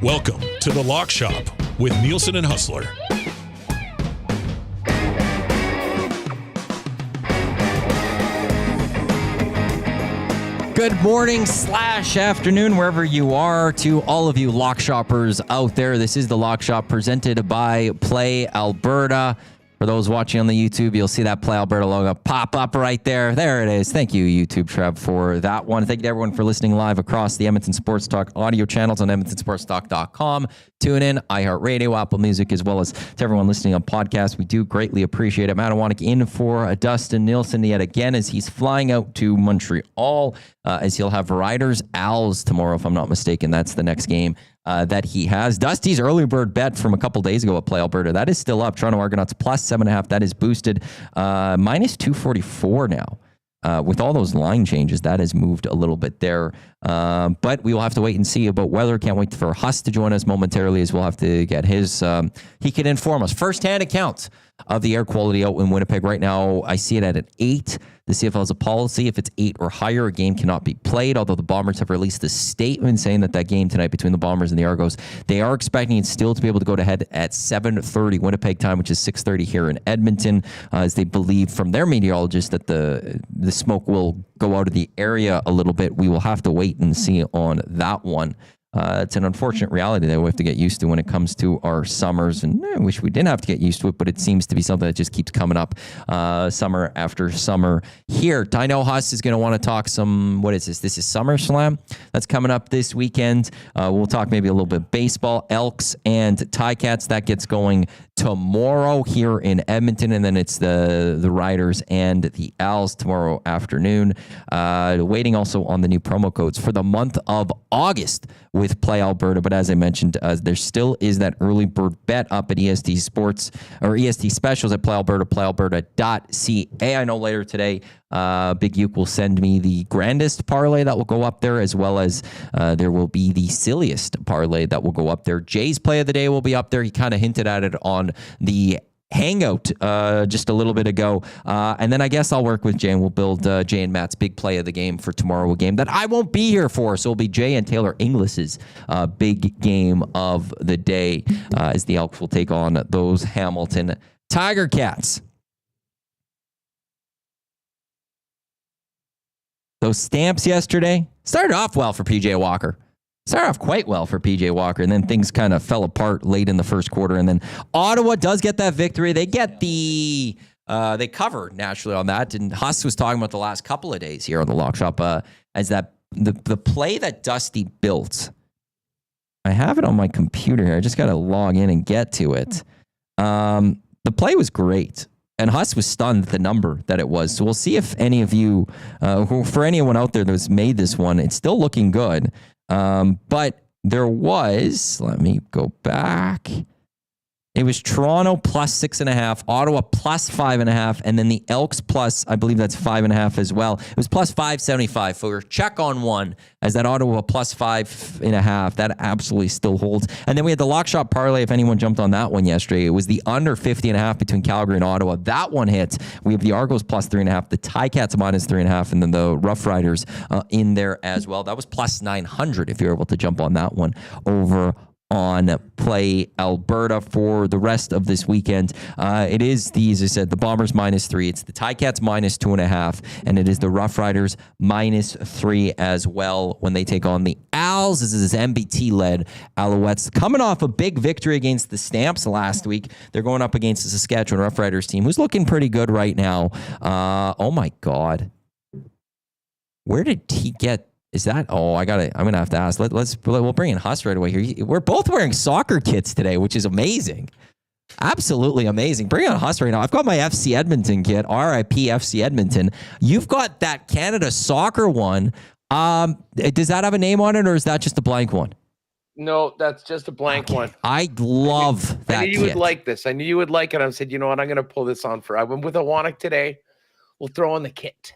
Welcome to the Lock Shop with Nielson and Hustler. Good morning / afternoon, wherever you are, to all of you Lock Shoppers out there. This is the Lock Shop presented by Play Alberta. For those watching on the YouTube, you'll see that Play Alberta logo pop up right there. There it is. Thank you, YouTube Trev, for that one. Thank you to everyone for listening live across the Edmonton Sports Talk audio channels on edmontonsportstalk.com. Tune in, iHeartRadio, Apple Music, as well as to everyone listening on podcasts. We do greatly appreciate it. Matawanek in for Dustin Nielson yet again as he's flying out to Montreal, as he'll have Riders Als tomorrow, if I'm not mistaken. That's the next game that he has. Dusty's early bird bet from a couple days ago at Play Alberta, that is still up. Toronto Argonauts plus 7.5. That is boosted minus 244 now. With all those line changes, that has moved a little bit there. But we will have to wait and see about weather. Can't wait for Huss to join us momentarily, as we'll have to get his, he can inform us firsthand accounts of the air quality out in Winnipeg. Right now, I see it at an 8. The CFL has a policy. If it's 8 or higher, a game cannot be played, although the Bombers have released a statement saying that game tonight between the Bombers and the Argos, they are expecting it still to be able to go to head at 7:30 Winnipeg time, which is 6:30 here in Edmonton, as they believe from their meteorologist that the smoke will go out of the area a little bit. We will have to wait and see on that one. It's an unfortunate reality that we have to get used to when it comes to our summers, and I wish we didn't have to get used to it, but it seems to be something that just keeps coming up summer after summer here. I know Huss is going to want to talk some, what is this? This is SummerSlam that's coming up this weekend. We'll talk maybe a little bit baseball, Elks and Ticats. That gets going tomorrow here in Edmonton, and then it's the Riders and the Als tomorrow afternoon. Waiting also on the new promo codes for the month of August with Play Alberta. But as I mentioned, there still is that early bird bet up at EST Sports or EST Specials at Play Alberta, playalberta.ca. I know later today, Big Uke will send me the grandest parlay that will go up there, as well as there will be the silliest parlay that will go up there. Jay's play of the day will be up there. He kind of hinted at it on the hangout just a little bit ago. And then I guess I'll work with Jay and we'll build Jay and Matt's big play of the game for tomorrow, a game that I won't be here for. So it'll be Jay and Taylor Inglis's big game of the day as the Elks will take on those Hamilton Tiger Cats. Those Stamps yesterday started off well for PJ Walker. Started off quite well for PJ Walker, and then things kind of fell apart late in the first quarter. And then Ottawa does get that victory. They get they cover naturally on that. And Huss was talking about the last couple of days here on the Lock Shop as that the play that Dusty built. I have it on my computer here. I just got to log in and get to it. The play was great. And Huss was stunned at the number that it was. So we'll see if any of you, for anyone out there that's made this one, it's still looking good. But there was, let me go back. It was Toronto plus 6.5, Ottawa plus 5.5, and then the Elks plus, I believe that's 5.5 as well. It was plus 575 for check on one, as that Ottawa plus 5.5. That absolutely still holds. And then we had the Lock Shop parlay, if anyone jumped on that one yesterday. It was the under 50.5 between Calgary and Ottawa. That one hit. We have the Argos plus 3.5, the Ticats minus 3.5, and then the Rough Riders in there as well. That was plus 900 if you're able to jump on that one over on Play Alberta for the rest of this weekend. It is as I said, the Bombers minus 3. It's the Ticats minus 2.5, and it is the Rough Riders minus 3 as well when they take on the Als. This is MBT-led Alouettes coming off a big victory against the Stamps last week. They're going up against the Saskatchewan Rough Riders team, who's looking pretty good right now. Oh my God. Where did he get? Is that? Oh, I'm gonna have to ask. We'll bring in Huss right away here. We're both wearing soccer kits today, which is amazing. Absolutely amazing. Bring on Huss right now. I've got my FC Edmonton kit, RIP FC Edmonton. You've got that Canada soccer one. Does that have a name on it, or is that just a blank one? No, that's just a blank one. I love that. I knew you would like this. I knew you would like it. I said, you know what? I'm going to pull this on for. I went with a Wannock today. We'll throw on the kit.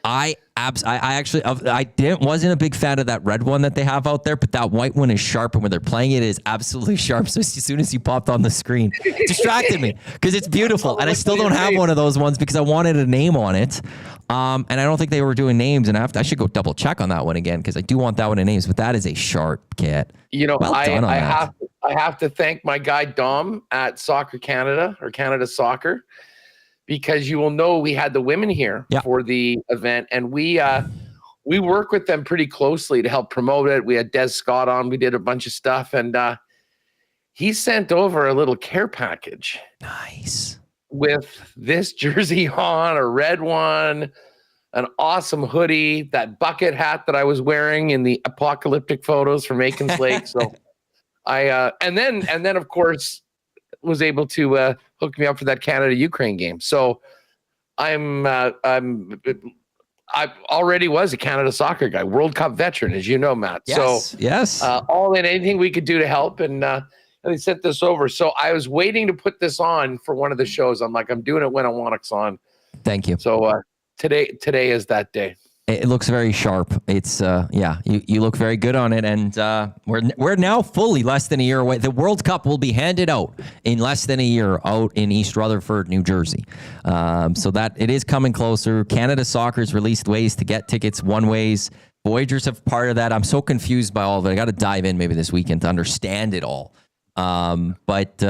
I actually wasn't a big fan of that red one that they have out there, but that white one is sharp, and when they're playing it is absolutely sharp. So as soon as you popped on the screen, it distracted me because it's beautiful, and I still don't have one of those ones because I wanted a name on it, and I don't think they were doing names, and I should go double check on that one again because I do want that one in names, but that is a sharp kit. You know, I have to thank my guy Dom at Soccer Canada or Canada Soccer. Because you will know we had the women here for the event, and we work with them pretty closely to help promote it. We had Des Scott on. We did a bunch of stuff, and he sent over a little care package. Nice. With this jersey on, a red one, an awesome hoodie, that bucket hat that I was wearing in the apocalyptic photos from Aikens Lake. So and then of course was able to hook me up for that Canada-Ukraine game. So I already was a Canada soccer guy, World Cup veteran, as you know, Matt. Yes. All in anything we could do to help. And they sent this over. So I was waiting to put this on for one of the shows. I'm like, I'm doing it when I want it's on. Thank you. So today is that day. It looks very sharp. It's you look very good on it, and we're now fully less than a year away. The World Cup will be handed out in less than a year out in East Rutherford, New Jersey. So that it is coming closer. Canada Soccer's released ways to get tickets, one ways. Voyagers have part of that. I'm so confused by all of it. I got to dive in maybe this weekend to understand it all. But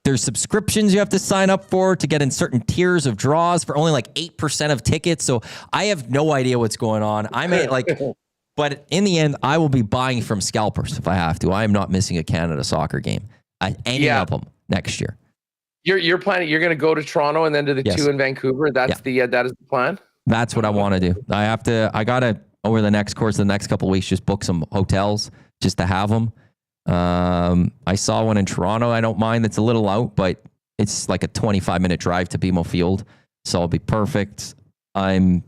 there's subscriptions you have to sign up for to get in certain tiers of draws for only like 8% of tickets. So I have no idea what's going on. I may but in the end, I will be buying from scalpers if I have to. I am not missing a Canada soccer game, any of them next year. You're planning. You're going to go to Toronto and then to the two in Vancouver. That is the plan. That's what I want to do. I gotta over the next course of the next couple of weeks just book some hotels just to have them. I saw one in Toronto. I don't mind. It's a little out, but it's like a 25-minute drive to BMO Field. So it'll be perfect. I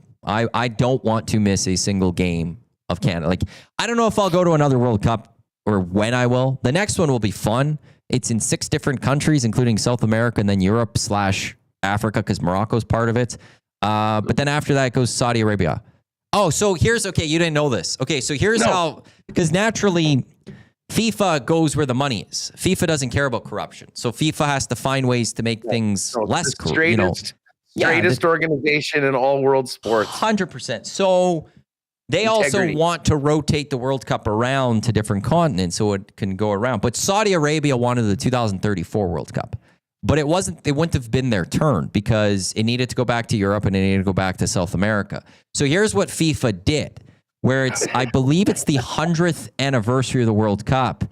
don't want to miss a single game of Canada. Like, I don't know if I'll go to another World Cup or when I will. The next one will be fun. It's in 6 different countries, including South America and then Europe/Africa, because Morocco's part of it. But then after that, it goes Saudi Arabia. Oh, so you didn't know this. Okay, so here's how, because naturally, FIFA goes where the money is. FIFA doesn't care about corruption. So FIFA has to find ways to make things less corrupt. Straightest organization in all world sports. 100%. So they also want to rotate the World Cup around to different continents so it can go around. But Saudi Arabia wanted the 2034 World Cup. But it wouldn't have been their turn because it needed to go back to Europe and it needed to go back to South America. So here's what FIFA did. Where I believe it's the 100th anniversary of the World Cup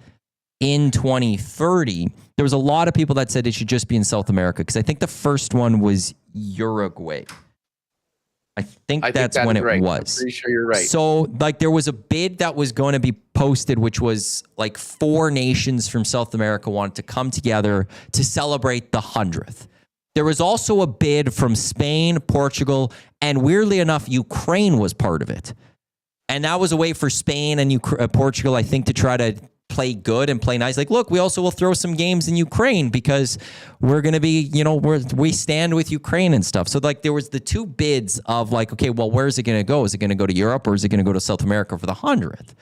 in 2030. There was a lot of people that said it should just be in South America because I think the first one was Uruguay. I think that's when it was. I'm pretty sure you're right. So there was a bid that was going to be posted, which was 4 nations from South America wanted to come together to celebrate the 100th. There was also a bid from Spain, Portugal, and weirdly enough, Ukraine was part of it. And that was a way for Spain and Portugal, I think, to try to play good and play nice. Like, look, we also will throw some games in Ukraine because we're going to be, we stand with Ukraine and stuff. So, there was the 2 bids of okay, well, where is it going to go? Is it going to go to Europe or is it going to go to South America for the 100th?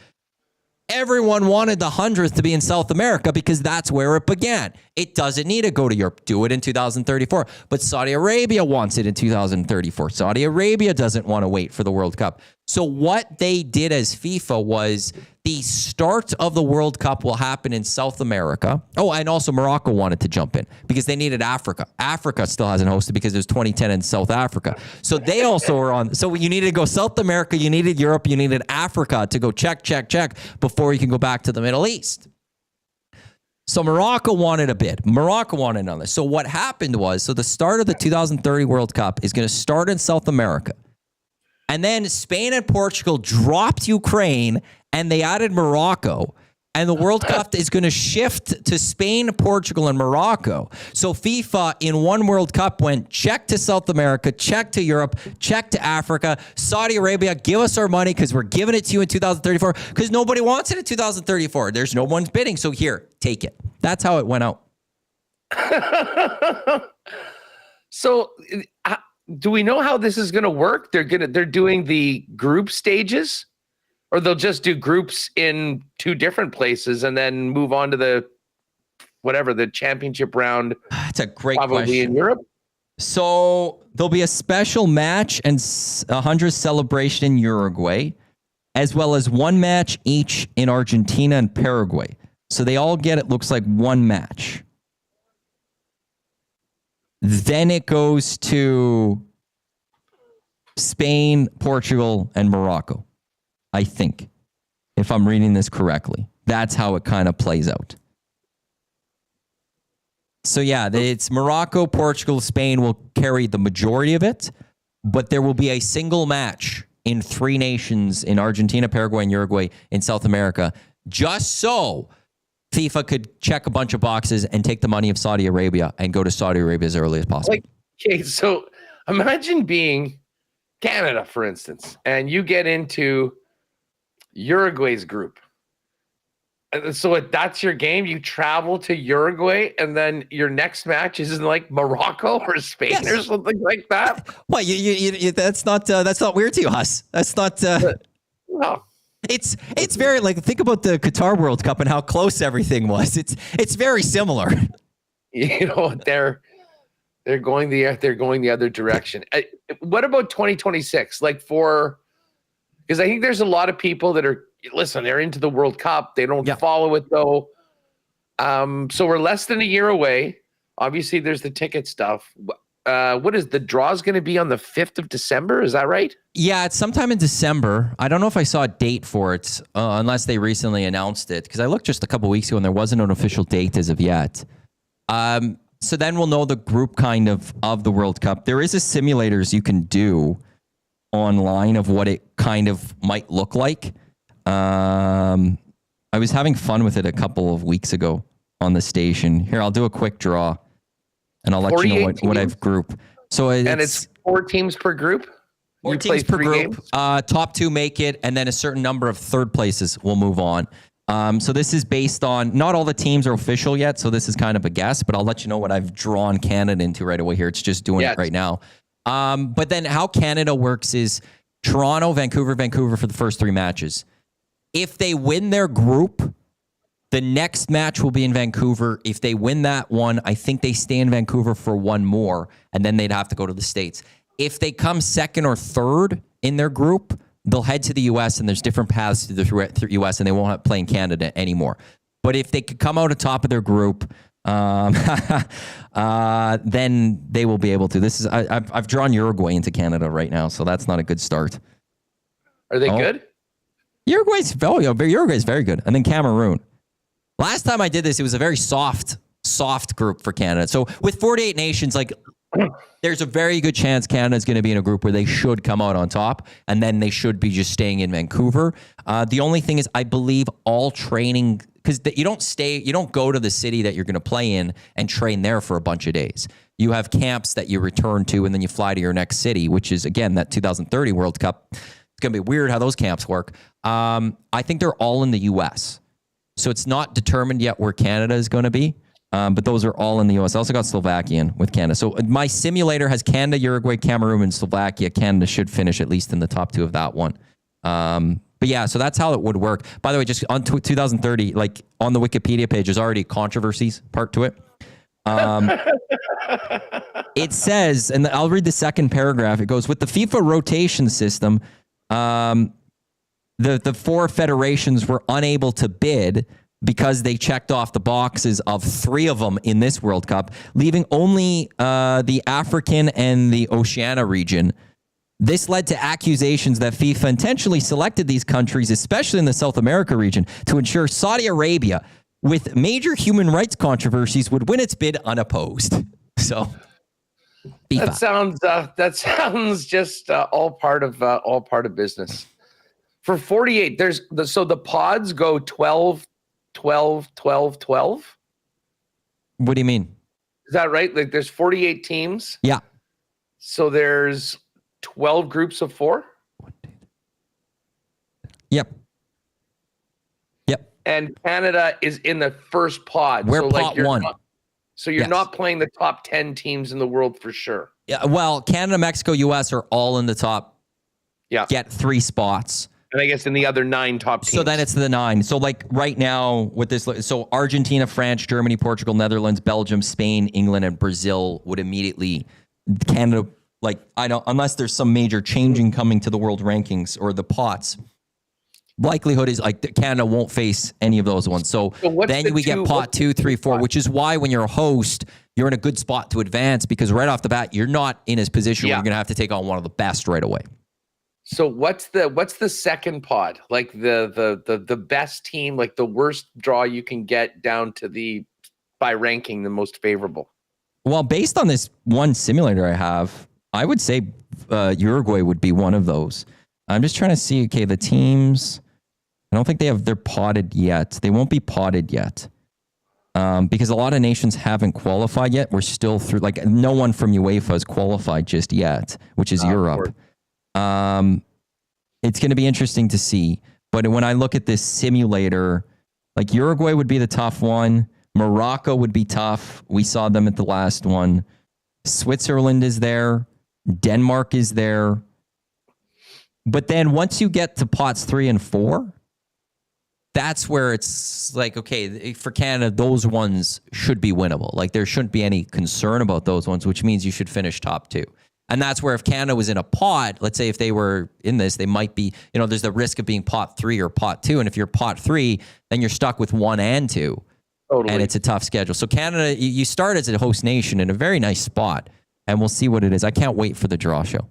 Everyone wanted the 100th to be in South America because that's where it began. It doesn't need to go to Europe. Do it in 2034. But Saudi Arabia wants it in 2034. Saudi Arabia doesn't want to wait for the World Cup. So what they did as FIFA was the start of the World Cup will happen in South America. Oh, and also Morocco wanted to jump in because they needed Africa. Africa still hasn't hosted because there's 2010 in South Africa. So they also were on. So you needed to go South America, you needed Europe, you needed Africa to go check before you can go back to the Middle East. So Morocco wanted a bid. Morocco wanted another. So what happened was, the start of the 2030 World Cup is going to start in South America. And then Spain and Portugal dropped Ukraine and they added Morocco. And the World Cup is going to shift to Spain, Portugal, and Morocco. So FIFA in one World Cup went check to South America, check to Europe, check to Africa, Saudi Arabia, give us our money because we're giving it to you in 2034 because nobody wants it in 2034. There's no one's bidding. So here, take it. That's how it went out. So do we know how this is going to work? They're doing the group stages? Or they'll just do groups in two different places and then move on to the championship round. That's a great probably question. In Europe. So there'll be a special match and 100th celebration in Uruguay, as well as one match each in Argentina and Paraguay. So they all get, it looks like, one match. Then it goes to Spain, Portugal, and Morocco. I think, if I'm reading this correctly. That's how it kind of plays out. So yeah, it's Morocco, Portugal, Spain will carry the majority of it, but there will be a single match in three nations in Argentina, Paraguay, and Uruguay in South America, just so FIFA could check a bunch of boxes and take the money of Saudi Arabia and go to Saudi Arabia as early as possible. Okay, so imagine being Canada, for instance, and you get into Uruguay's group. And so that's your game. You travel to Uruguay, and then your next match is in like Morocco or Spain or something like that. Well, you that's not weird to you, Huss. That's not. No. It's very like think about the Qatar World Cup and how close everything was. It's very similar. You know, they're going the other direction. What about 2026? Because I think there's a lot of people that they're into the World Cup. They don't follow it though. So we're less than a year away. Obviously, there's the ticket stuff. What is the draw's going to be on the 5th of December? Is that right? Yeah, it's sometime in December. I don't know if I saw a date for it, unless they recently announced it. Because I looked just a couple weeks ago and there wasn't an official date as of yet. So then we'll know the group kind of the World Cup. There is a simulators you can do online of what it kind of might look like. I was having fun with it a couple of weeks ago on the station. Here, I'll do a quick draw, and I'll let you know what I've grouped. So it's 4 teams per group. 4 teams per group. Top 2 make it, and then a certain number of third places will move on. So this is based on, not all the teams are official yet, so this is kind of a guess, but I'll let you know what I've drawn Canada into right away here. It's just doing it right now. But then how Canada works is Toronto, Vancouver for the first 3 matches. If they win their group, the next match will be in Vancouver. If they win that one, I think they stay in Vancouver for one more, and then they'd have to go to the States. If they come second or third in their group, they'll head to the U.S., and there's different paths to the U.S., and they won't play in Canada anymore. But if they could come out atop of their group, then they will be able to. This is I've drawn Uruguay into Canada right now, so that's not a good start. Are they good? Uruguay's very good, and then Cameroon. Last time I did this, it was a very soft group for Canada. So with 48 nations, there's a very good chance Canada's going to be in a group where they should come out on top, and then they should be just staying in Vancouver. The only thing is, I believe all training, because you don't go to the city that you're going to play in and train there for a bunch of days. You have camps that you return to, and then you fly to your next city, which is, again, that 2030 World Cup. It's going to be weird how those camps work. I think they're all in the U.S., so it's not determined yet where Canada is going to be. But those are all in the U.S. I also got Slovakian with Canada. So my simulator has Canada, Uruguay, Cameroon, and Slovakia. Canada should finish at least in the top 2 of that one. But yeah, so that's how it would work. By the way, just on 2030, on the Wikipedia page, there's already controversies part to it. It says, and I'll read the second paragraph. It goes, with the FIFA rotation system, the 4 federations were unable to bid because they checked off the boxes of 3 of them in this World Cup, leaving only the African and the Oceania region. This led to accusations that FIFA intentionally selected these countries, especially in the South America region, to ensure Saudi Arabia, with major human rights controversies, would win its bid unopposed. So, FIFA. That sounds just all part of business. For 48, so the pods go 12 12, 12, 12? What do you mean? Is that right? Like there's 48 teams. Yeah. So there's 12 groups of 4? Yep. Yep. And Canada is in the first pod. We're so pot 1. You're not playing the top 10 teams in the world for sure. Yeah. Well, Canada, Mexico, US are all in the top. Yeah. Get 3 spots. And I guess in the other 9 top teams. So then it's the 9. So like right now with this, so Argentina, France, Germany, Portugal, Netherlands, Belgium, Spain, England, and Brazil would immediately, Canada, like I don't, unless there's some major changing coming to the world rankings or the pots, likelihood is like Canada won't face any of those ones. So then we get pot 2, 3, 4, which is why when you're a host, you're in a good spot to advance because right off the bat, you're not in a position where you're going to have to take on one of the best right away. So what's the second pod? Like the best team, like the worst draw you can get down to by ranking the most favorable. Well, based on this one simulator I have, I would say Uruguay would be one of those. I'm just trying to see, okay, the teams, I don't think they're potted yet. They won't be potted yet. Because a lot of nations haven't qualified yet. We're still through, like no one from UEFA has qualified just yet, which is Europe. It's going to be interesting to see. But when I look at this simulator, like Uruguay would be the tough one. Morocco would be tough. We saw them at the last one. Switzerland is there. Denmark is there. But then once you get to pots 3 and 4, that's where it's like, okay, for Canada, those ones should be winnable. Like there shouldn't be any concern about those ones, which means you should finish top 2. And that's where if Canada was in a pot, let's say if they were in this, they might be, there's the risk of being pot 3 or pot 2. And if you're pot 3, then you're stuck with 1 and 2. Totally. And it's a tough schedule. So Canada, you start as a host nation in a very nice spot, and we'll see what it is. I can't wait for the draw show.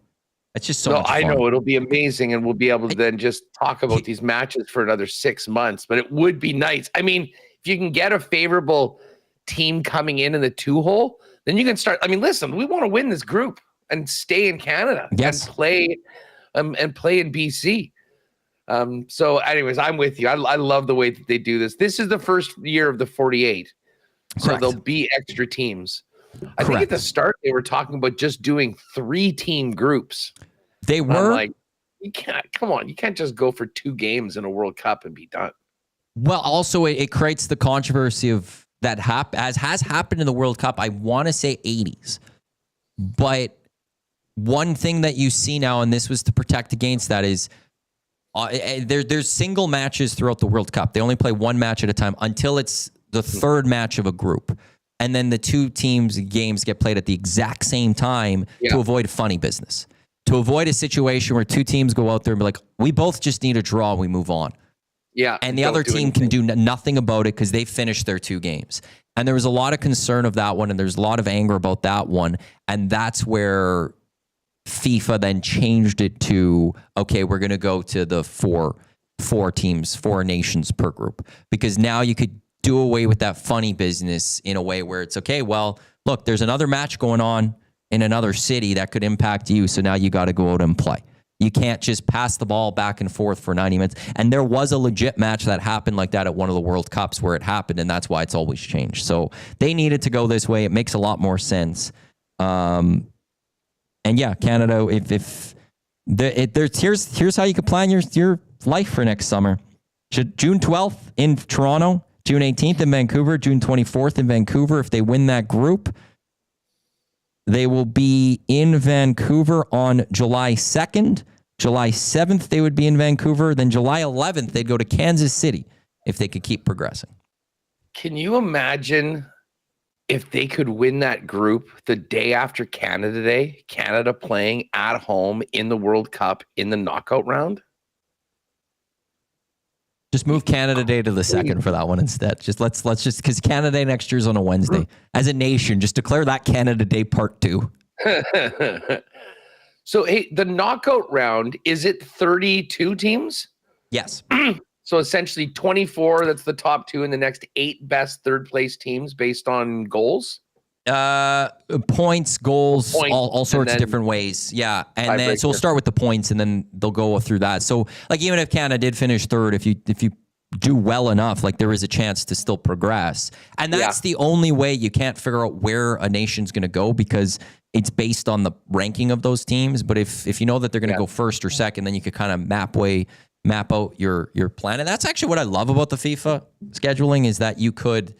It's just so much fun. I know it'll be amazing, and we'll be able to then just talk about these matches for another 6 months. But it would be nice. I mean, if you can get a favorable team coming in the 2-hole, then you can start. I mean, listen, we want to win this group and stay in Canada and play in BC. So, anyways, I'm with you. I love the way that they do this. This is the first year of the 48, so there'll be extra teams. I think at the start they were talking about just doing 3-team groups. They were like, you can't just go for 2 games in a World Cup and be done. Well, also it creates the controversy of that as has happened in the World Cup. I want to say 80s, but one thing that you see now, and this was to protect against that, is there's single matches throughout the World Cup. They only play 1 match at a time until it's the 3rd match of a group. And then the 2 teams' games get played at the exact same time to avoid funny business. To avoid a situation where 2 teams go out there and be like, we both just need a draw and we move on. Yeah. And the other team can do nothing about it because they finished their 2 games. And there was a lot of concern of that one, and there's a lot of anger about that one. And that's where FIFA then changed it to, okay, we're going to go to the 4 teams, 4 nations per group. Because now you could do away with that funny business in a way where it's okay, well, look, there's another match going on in another city that could impact you, so now you got to go out and play. You can't just pass the ball back and forth for 90 minutes. And there was a legit match that happened like that at one of the World Cups where it happened, and that's why it's always changed. So they needed to go this way. It makes a lot more sense. And yeah, Canada, here's how you could plan your life for next summer. June 12th in Toronto, June 18th in Vancouver, June 24th in Vancouver. If they win that group, they will be in Vancouver on July 2nd. July 7th, they would be in Vancouver. Then July 11th, they'd go to Kansas City if they could keep progressing. Can you imagine if they could win that group the day after Canada Day, Canada playing at home in the World Cup in the knockout round? Just move Canada Day to the 2nd for that one instead. Just let's just, because Canada Day next year is on a Wednesday. As a nation, just declare that Canada Day part 2. So, hey, the knockout round, is it 32 teams? Yes. So essentially 24, that's the top 2, and the next 8 best 3rd place teams based on goals? Points, goals, all sorts of different ways. Yeah. And then, so we'll start with the points and then they'll go through that. So like, even if Canada did finish 3rd, if you do well enough, like there is a chance to still progress. And that's the only way. You can't figure out where a nation's going to go because it's based on the ranking of those teams. But if you know that they're going to go first or second, then you could kind of map out your plan. And that's actually what I love about the FIFA scheduling is that you could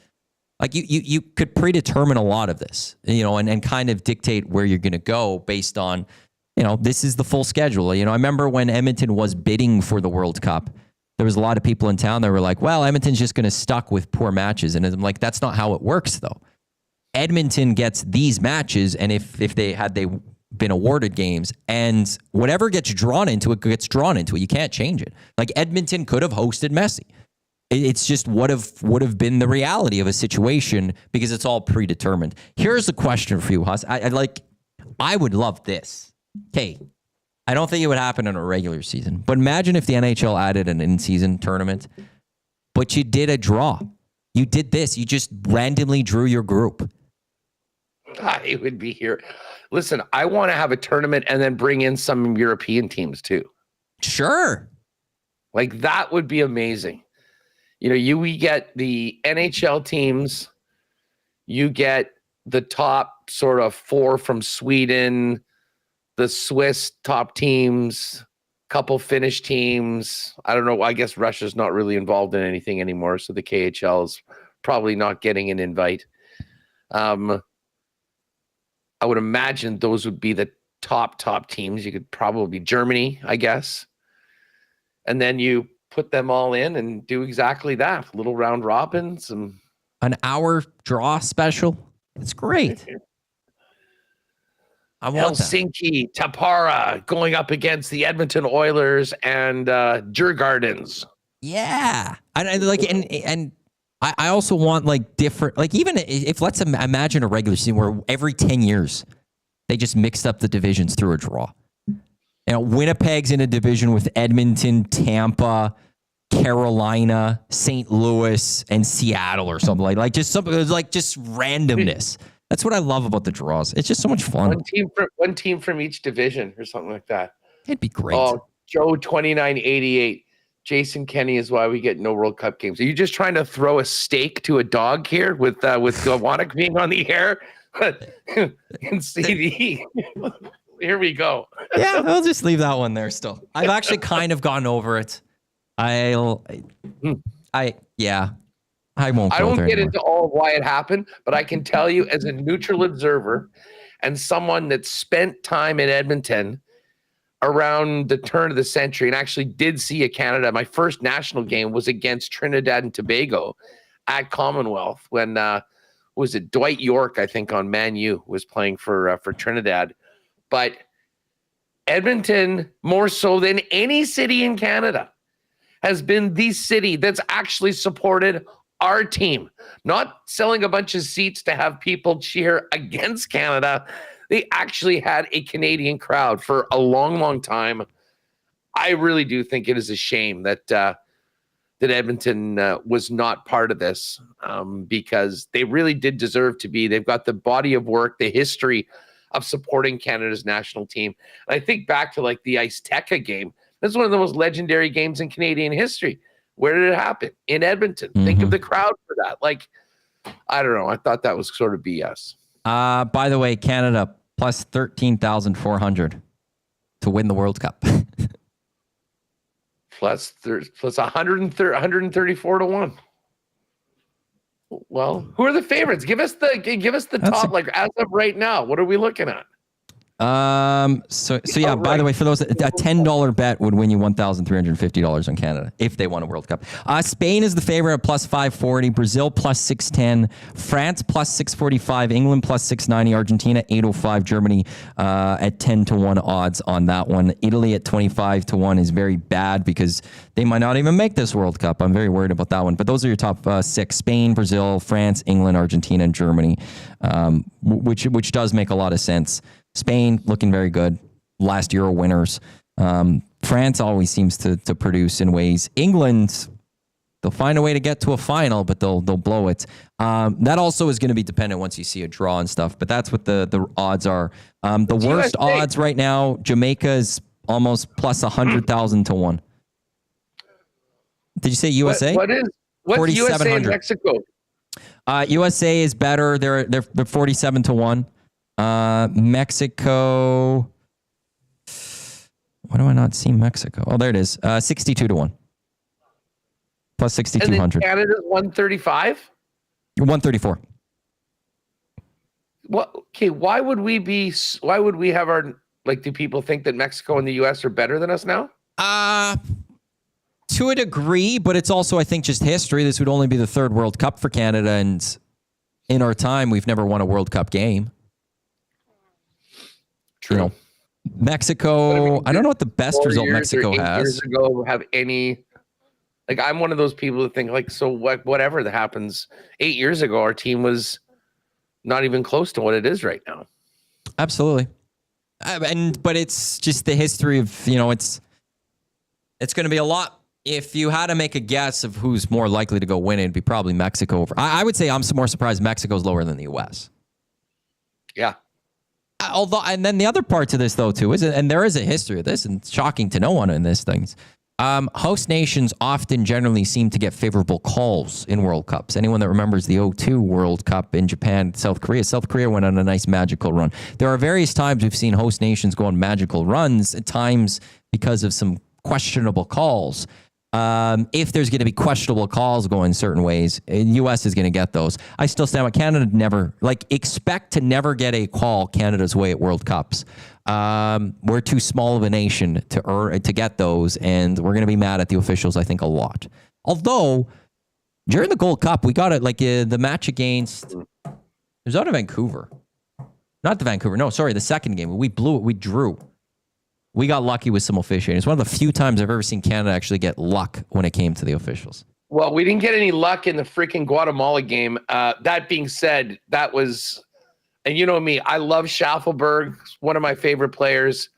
you could predetermine a lot of this, and kind of dictate where you're going to go based on, this is the full schedule. I remember when Edmonton was bidding for the World Cup, there was a lot of people in town that were like, well, Edmonton's just going to stuck with poor matches. And I'm like, that's not how it works, though. Edmonton gets these matches, and if they been awarded games, and whatever gets drawn into it gets drawn into it. You can't change it. Like Edmonton could have hosted Messi. It's just would have been the reality of a situation because it's all predetermined. Here's a question for you, Huss. I would love this. Okay. I don't think it would happen in a regular season, but imagine if the NHL added an in-season tournament, but you did a draw. You did this. You just randomly drew your group. I would be here. Listen, I want to have a tournament and then bring in some European teams too. Sure. Like that would be amazing. We get the NHL teams, you get the top sort of 4 from Sweden, the Swiss top teams, couple Finnish teams. I don't know. I guess Russia's not really involved in anything anymore, so the KHL is probably not getting an invite. I would imagine those would be the top teams. You could probably Germany, I guess. And then you put them all in and do exactly that. Little round robins. And an hour draw special. It's great. I want Helsinki, Tappara going up against the Edmonton Oilers and Djurgårdens. Yeah. And I also want different, even if let's imagine a regular season where every 10 years they just mixed up the divisions through a draw. Winnipeg's in a division with Edmonton, Tampa, Carolina, St. Louis, and Seattle or something just randomness. That's what I love about the draws. It's just so much fun. One team from each division or something like that. It'd be great. Oh, Joe 2988. Jason Kenney is why we get no World Cup games. Are you just trying to throw a steak to a dog here with Gilwanik being on the air? And CD. Here we go. Yeah, I'll just leave that one there still. I've actually kind of gone over it. I won't go I don't get anymore. Into all of why it happened, but I can tell you as a neutral observer and someone that spent time in Edmonton around the turn of the century and actually did see a Canada. My first national game was against Trinidad and Tobago at Commonwealth when was it Dwight York, I think, on Man U was playing for Trinidad. But Edmonton, more so than any city in Canada, has been the city that's actually supported our team, not selling a bunch of seats to have people cheer against Canada. They actually had a Canadian crowd for a long, long time. I really do think it is a shame that Edmonton was not part of this because they really did deserve to be. They've got the body of work, the history of supporting Canada's national team. And I think back to the Azteca game. That's one of the most legendary games in Canadian history. Where did it happen? In Edmonton. Mm-hmm. Think of the crowd for that. I don't know. I thought that was sort of BS. By the way, Canada plus 13,400 to win the World Cup. plus 134 to 1. Well, who are the favorites? Give us the top as of right now. What are we looking at? So yeah, by the way, for those, a $10 bet would win you $1,350 on Canada if they won a World Cup. Spain is the favorite at plus 540, Brazil plus 610, France plus 645, England plus 690, Argentina 805, Germany at 10 to 1 odds on that one. Italy at 25 to 1 is very bad because they might not even make this World Cup. I'm very worried about that one. But those are your top 6: Spain, Brazil, France, England, Argentina, and Germany, which does make a lot of sense. Spain looking very good. Last Euro winners. France always seems to produce in ways. England, they'll find a way to get to a final, but they'll blow it. That also is going to be dependent once you see a draw and stuff. But that's what the odds are. The worst odds right now, Jamaica is almost plus 100,000 to 1. Did you say USA? What's USA and Mexico? USA is better. They're 47-1. Mexico. Why do I not see Mexico? Oh, there it is. 62-1. Plus 6,200. Canada's 135? 134. Well, okay. Why would we have our, like, do people think that Mexico and the US are better than us now? To a degree, but it's also, I think, just history. This would only be the third World Cup for Canada, and in our time, we've never won a World Cup game. True. You know, Mexico, I don't know what the best result Mexico has. Years ago, have any, like, I'm one of those people that think, like, so whatever that happens. 8 years ago, our team was not even close to what it is right now. Absolutely. But it's just the history of, you know, it's going to be a lot. If you had to make a guess of who's more likely to go win, it'd be probably Mexico over. I would say I'm more surprised Mexico's lower than the U.S. Yeah. Although, and then the other part to this, though, too, is, and there is a history of this, and it's shocking to no one in this things. Host nations often generally seem to get favorable calls in World Cups. Anyone that remembers the 2002 World Cup in Japan, South Korea went on a nice magical run. There are various times we've seen host nations go on magical runs, at times because of some questionable calls. If there's going to be questionable calls going certain ways, the U.S. is going to get those. I still stand with Canada. Expect to never get a call Canada's way at World Cups. We're too small of a nation to get those, and we're going to be mad at the officials, I think, a lot. Although, during the Gold Cup, we got it, the match against, it was out of Vancouver. Not the Vancouver, no, sorry, the second game. We blew it, we drew. We got lucky with some officiating. It's one of the few times I've ever seen Canada actually get luck when it came to the officials. Well, we didn't get any luck in the freaking Guatemala game. That being said, that was, and you know me, I love Schaffelberg, one of my favorite players.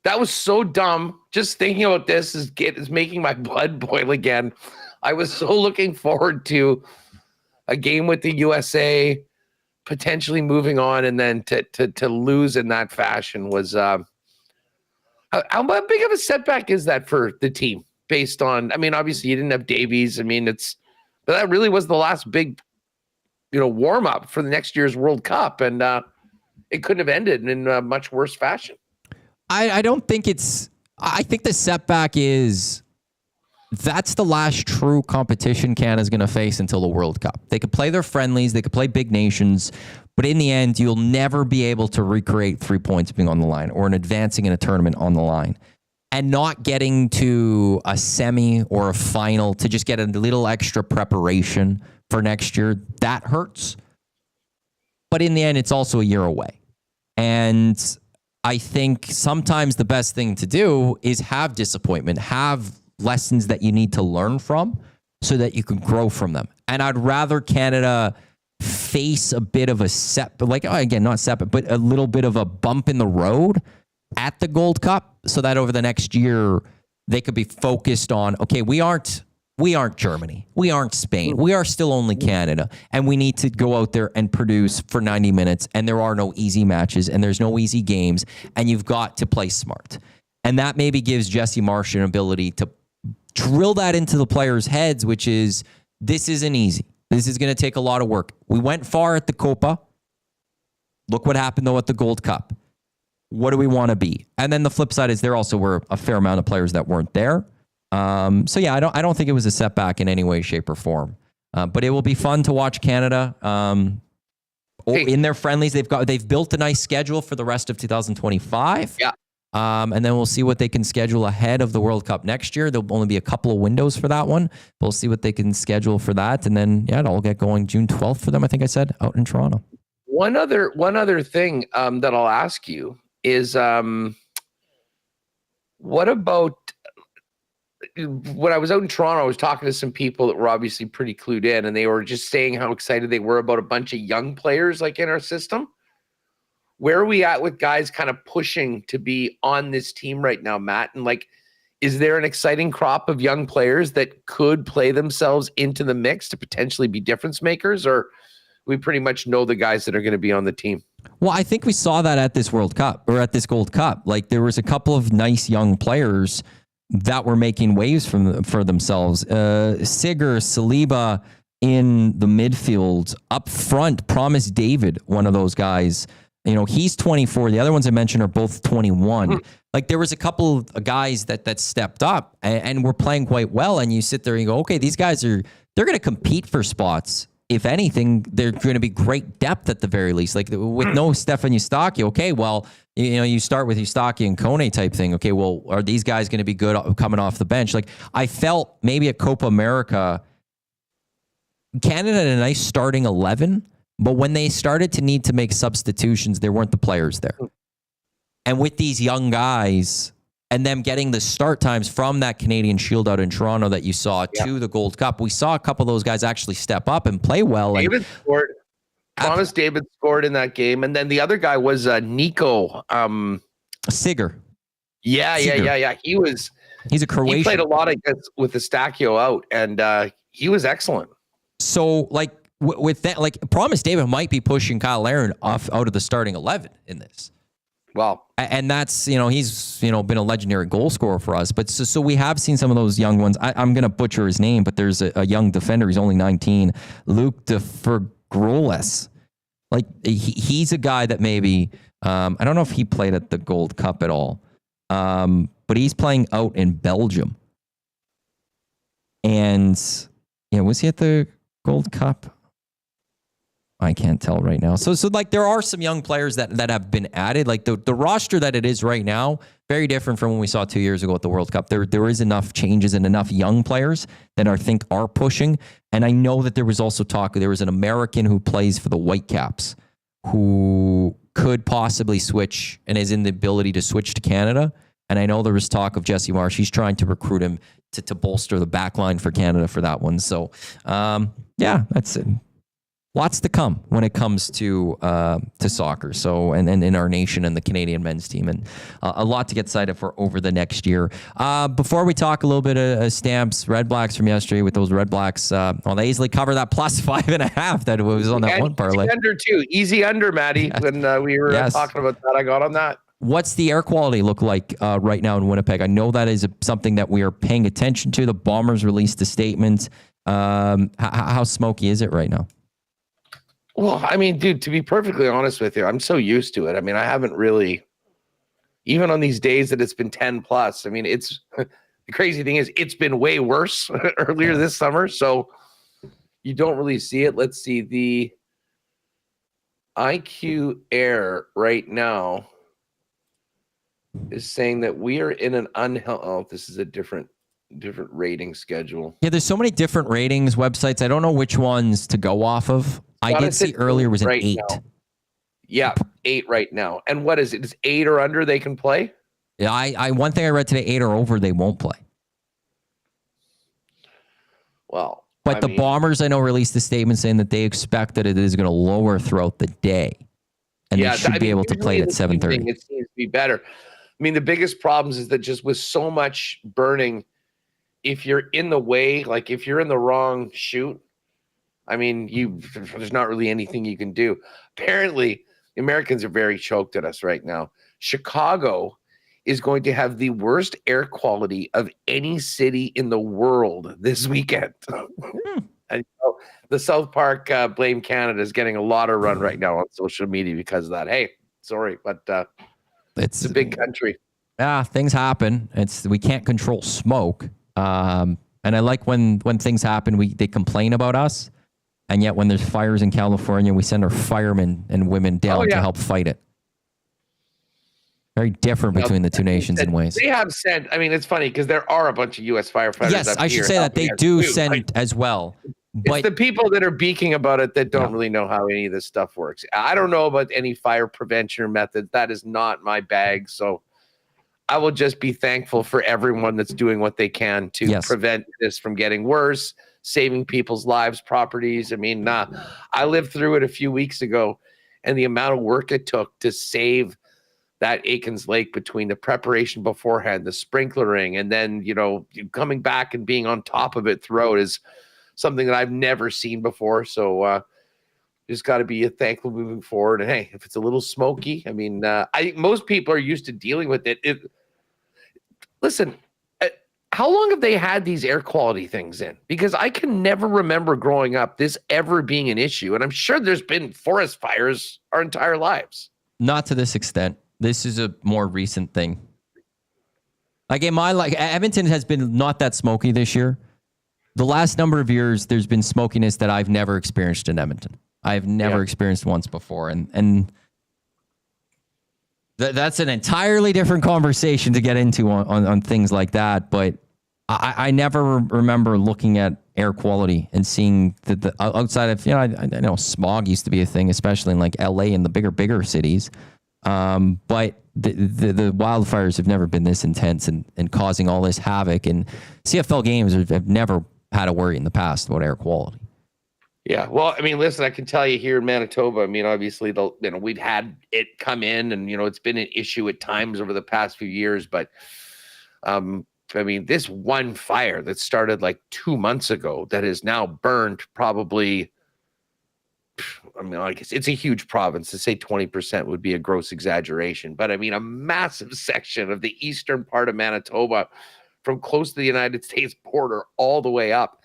That was so dumb. Just thinking about this is making my blood boil again. I was so looking forward to a game with the USA, potentially moving on, and then to lose in that fashion was. How big of a setback is that for the team based on, I mean, obviously you didn't have Davies. I mean, but that really was the last big, warm up for the next year's World Cup. And it couldn't have ended in a much worse fashion. I don't think I think the setback is that's the last true competition Canada's going to face until the World Cup. They could play their friendlies. They could play big nations. But in the end, you'll never be able to recreate 3 points being on the line or an advancing in a tournament on the line. And not getting to a semi or a final to just get a little extra preparation for next year, that hurts. But in the end, it's also a year away. And I think sometimes the best thing to do is have disappointment, have lessons that you need to learn from so that you can grow from them. And I'd rather Canada face a bit of a but a little bit of a bump in the road at the Gold Cup so that over the next year they could be focused on, okay, we aren't Germany. We aren't Spain. We are still only Canada. And we need to go out there and produce for 90 minutes. And there are no easy matches and there's no easy games. And you've got to play smart. And that maybe gives Jesse Marsh an ability to drill that into the players' heads, which is, this isn't easy. This is going to take a lot of work. We went far at the Copa. Look what happened, though, at the Gold Cup. What do we want to be? And then the flip side is there also were a fair amount of players that weren't there. So yeah, I don't think it was a setback in any way, shape, or form. But it will be fun to watch Canada. In their friendlies, they've built a nice schedule for the rest of 2025. Yeah. And then we'll see what they can schedule ahead of the World Cup next year. There'll only be a couple of windows for that one. We'll see what they can schedule for that. And then, it'll get going June 12th for them, I think I said, out in Toronto. One other thing that I'll ask you is what about when I was out in Toronto, I was talking to some people that were obviously pretty clued in, and they were just saying how excited they were about a bunch of young players like in our system. Where are we at with guys kind of pushing to be on this team right now, Matt? And is there an exciting crop of young players that could play themselves into the mix to potentially be difference makers, or we pretty much know the guys that are going to be on the team? Well, I think we saw that at this World Cup or at this Gold Cup. There was a couple of nice young players that were making waves for themselves. Sigger, Saliba in the midfield. Up front, Promise David, one of those guys. He's 24. The other ones I mentioned are both 21. Like, there was a couple of guys that stepped up and were playing quite well. And you sit there and you go, okay, these guys they're going to compete for spots. If anything, they're going to be great depth at the very least. Like, with no Stefan Eustachio, okay, well, you start with Eustachio and Kone type thing. Okay, well, are these guys going to be good coming off the bench? Like, I felt maybe at Copa America, Canada had a nice starting 11, but when they started to need to make substitutions, there weren't the players there. And with these young guys and them getting the start times from that Canadian Shield out in Toronto that you saw to the Gold Cup, we saw a couple of those guys actually step up and play well. David scored. Thomas David scored in that game. And then the other guy was Nico. Sigger. Yeah. He's a Croatian. He played a lot with Eustachio out, and he was excellent. So, with that, Promise David might be pushing Kyle Larin out of the starting 11 in this. Well, and that's, he's, been a legendary goal scorer for us. But so we have seen some of those young ones. I'm going to butcher his name, but there's a young defender. He's only 19, Luke de Fergroles. He's a guy that maybe, I don't know if he played at the Gold Cup at all, but he's playing out in Belgium. And was he at the Gold Cup? I can't tell right now. So there are some young players that have been added. Like the roster that it is right now, very different from when we saw 2 years ago at the World Cup. There is enough changes and enough young players that I think are pushing. And I know that there was also talk. There was an American who plays for the Whitecaps who could possibly switch and is in the ability to switch to Canada. And I know there was talk of Jesse Marsh. He's trying to recruit him to bolster the back line for Canada for that one. So, that's it. Lots to come when it comes to soccer. So, and in our nation and the Canadian men's team, and a lot to get excited for over the next year. Before we talk a little bit of Stamps, RedBlacks from yesterday with those RedBlacks, they easily cover that plus 5.5 that was on that one parlay. Easy under, Matty. Yes. When we were talking about that, I got on that. What's the air quality look like right now in Winnipeg? I know that is something that we are paying attention to. The Bombers released a statement. How smoky is it right now? Well, I mean, dude, to be perfectly honest with you, I'm so used to it. I mean, I haven't really, even on these days that it's been 10 plus, I mean, it's the crazy thing is it's been way worse earlier this summer. So you don't really see it. Let's see, the IQ Air right now is saying that we are in an this is a different rating schedule. Yeah, there's so many different ratings websites. I don't know which ones to go off of. I did see earlier was an 8. Now. Yeah, 8 right now. And what is it? Is 8 or under they can play? Yeah, I one thing I read today, 8 or over they won't play. Well, but the Bombers I know released a statement saying that they expect that it is going to lower throughout the day, and they should be able to play at 7:30. It seems to be better. I mean, the biggest problems is that just with so much burning, if you're in the way, like if you're in the wrong shoot, I mean, there's not really anything you can do. Apparently, the Americans are very choked at us right now. Chicago is going to have the worst air quality of any city in the world this weekend. And the South Park Blame Canada is getting a lot of run right now on social media because of that. Hey, sorry, but it's a big country. Yeah, things happen. We can't control smoke. And I like when things happen, they complain about us. And yet when there's fires in California, we send our firemen and women down to help fight it. Very different between the two nations in ways. They have sent, I mean, it's funny because there are a bunch of U.S. firefighters. Yes, I should say that they do send as well. But it's the people that are beaking about it that don't really know how any of this stuff works. I don't know about any fire prevention methods. That is not my bag. So I will just be thankful for everyone that's doing what they can to prevent this from getting worse, saving people's lives, properties. I mean, I lived through it a few weeks ago, and the amount of work it took to save that Aikens Lake between the preparation beforehand, the sprinklering, and then, coming back and being on top of it throughout is something that I've never seen before. So just got to be thankful moving forward. And hey, if it's a little smoky, I mean, I think most people are used to dealing with it. Listen, how long have they had these air quality things in? Because I can never remember growing up this ever being an issue. And I'm sure there's been forest fires our entire lives. Not to this extent. This is a more recent thing. Like Edmonton has been not that smoky this year. The last number of years, there's been smokiness that I've never experienced in Edmonton. I've never experienced once before. And that's an entirely different conversation to get into on things like that. But I never remember looking at air quality and seeing the outside of, I know smog used to be a thing, especially in like LA and the bigger cities. But the wildfires have never been this intense and causing all this havoc. And CFL games have never had to worry in the past about air quality. Yeah. Well, I mean, listen, I can tell you here in Manitoba, I mean, obviously, we've had it come in and, it's been an issue at times over the past few years. But, I mean, this one fire that started like 2 months ago that is now burned probably, I mean, I guess it's a huge province. To say 20% would be a gross exaggeration. But, I mean, a massive section of the eastern part of Manitoba from close to the United States border all the way up,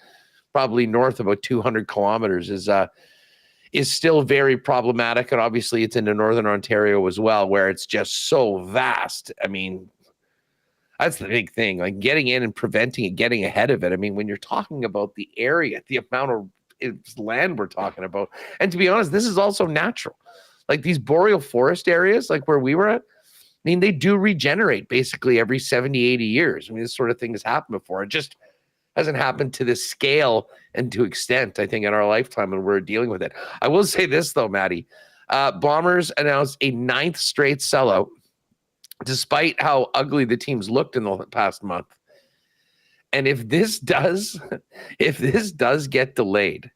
probably north about 200 kilometers, is still very problematic. And obviously it's into Northern Ontario as well, where it's just so vast. I mean, that's the big thing, like getting in and preventing it, getting ahead of it. I mean, when you're talking about the area, the amount of land we're talking about, and to be honest, this is also natural. Like these boreal forest areas, like where we were at, I mean, they do regenerate basically every 70, 80 years. I mean, this sort of thing has happened before. It just hasn't happened to this scale and to extent, I think, in our lifetime, and we're dealing with it. I will say this, though, Maddie. Bombers announced a 9th straight sellout, despite how ugly the teams looked in the past month. And if this does get delayed,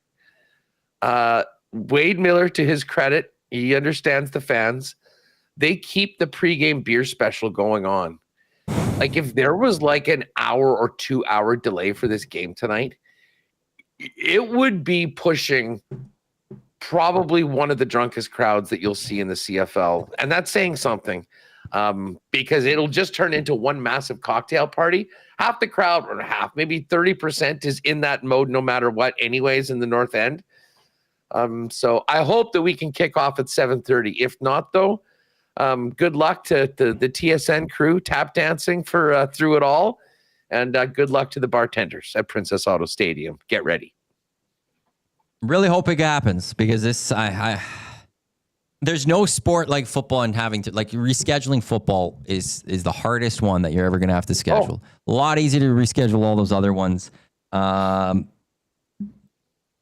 Wade Miller, to his credit, he understands the fans. They keep the pregame beer special going on. Like if there was like an hour or 2 hour delay for this game tonight, it would be pushing probably one of the drunkest crowds that you'll see in the CFL. And that's saying something, because it'll just turn into one massive cocktail party. Half the crowd, or half, maybe 30% is in that mode no matter what anyways in the North End. So I hope that we can kick off at 7:30. If not, though, good luck to the TSN crew tap dancing for through it all, and good luck to the bartenders at Princess Auto Stadium. Get ready. Really hope it happens, because this there's no sport like football, and having to rescheduling football is the hardest one that you're ever going to have to schedule. A lot easier to reschedule all those other ones.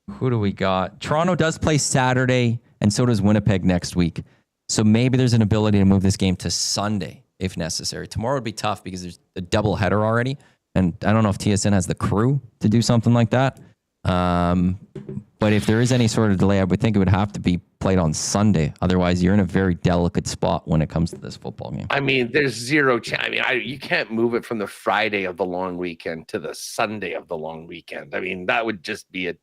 Who do we got? Toronto does play Saturday, and so does Winnipeg next week. So maybe there's an ability to move this game to Sunday if necessary. Tomorrow would be tough because there's a double header already. And I don't know if TSN has the crew to do something like that. But if there is any sort of delay, I would think it would have to be played on Sunday. Otherwise, you're in a very delicate spot when it comes to this football game. I mean, there's zero chance. I mean, you can't move it from the Friday of the long weekend to the Sunday of the long weekend. I mean, that would just be a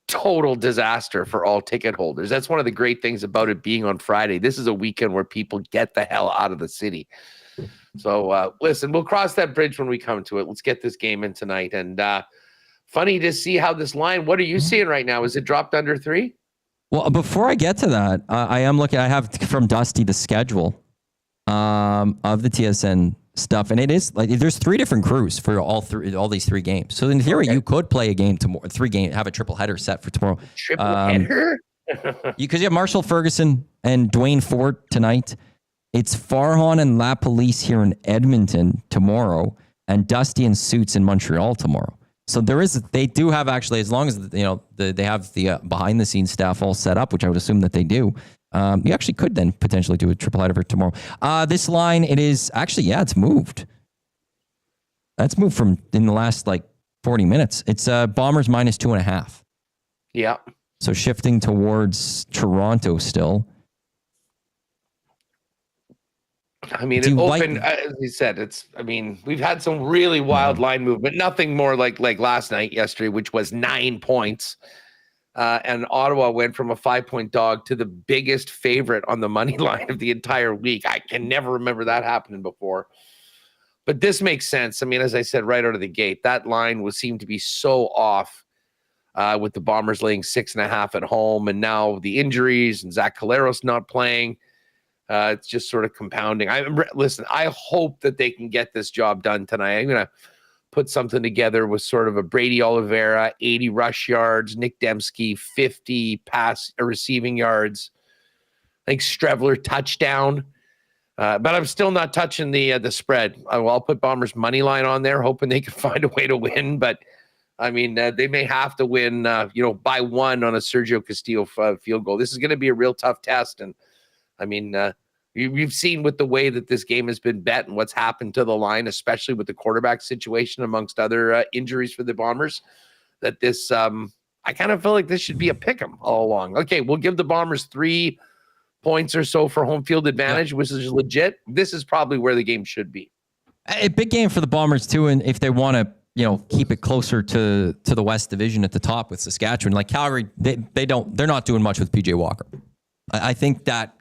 total disaster for all ticket holders. That's one of the great things about it being on Friday. This is a weekend where people get the hell out of the city. So listen, we'll cross that bridge when we come to it. Let's get this game in tonight. And funny to see how this line, what are you seeing right now? Is it dropped under 3? Well, before I get to that, I have from Dusty the schedule of the TSN stuff, and it is like there's 3 different crews for all these 3 games. So in theory, you could play a game tomorrow, 3 game, have a triple header set for tomorrow. Triple header? Because you have Marshall Ferguson and Dwayne Ford tonight. It's Farhan and La Police here in Edmonton tomorrow, and Dusty and Suits in Montreal tomorrow. So they do have actually, as long as they have the behind the scenes staff all set up, which I would assume that they do. You actually could then potentially do a triple header for tomorrow. This line, it is actually, it's moved. That's moved from in the last 40 minutes. It's Bombers minus 2.5. Yeah. So shifting towards Toronto still. I mean, it opened, as you said, we've had some really wild line movement, nothing more like last night, yesterday, which was 9 points. And Ottawa went from a 5-point dog to the biggest favorite on the money line of the entire week. I can never remember that happening before. But this makes sense. I mean, as I said right out of the gate, that line seemed to be so off with the Bombers laying 6.5 at home, and now the injuries and Zach Caleros not playing. It's just sort of compounding. Listen, I hope that they can get this job done tonight. I'm going to put something together with sort of a Brady Oliveira, 80 rush yards, Nick Dembski, 50 receiving yards. I think Strevler touchdown. But I'm still not touching the spread. I'll put Bombers money line on there, hoping they can find a way to win. But I mean, they may have to win, by one on a Sergio Castillo field goal. This is going to be a real tough test. And I mean, you've seen with the way that this game has been bet and what's happened to the line, especially with the quarterback situation, amongst other injuries for the Bombers, that this, I kind of feel like this should be a pick 'em all along. Okay, we'll give the Bombers 3 points or so for home field advantage, which is legit. This is probably where the game should be. A big game for the Bombers too, and if they want to, keep it closer to the West Division at the top with Saskatchewan, like Calgary, they're not doing much with PJ Walker. I think that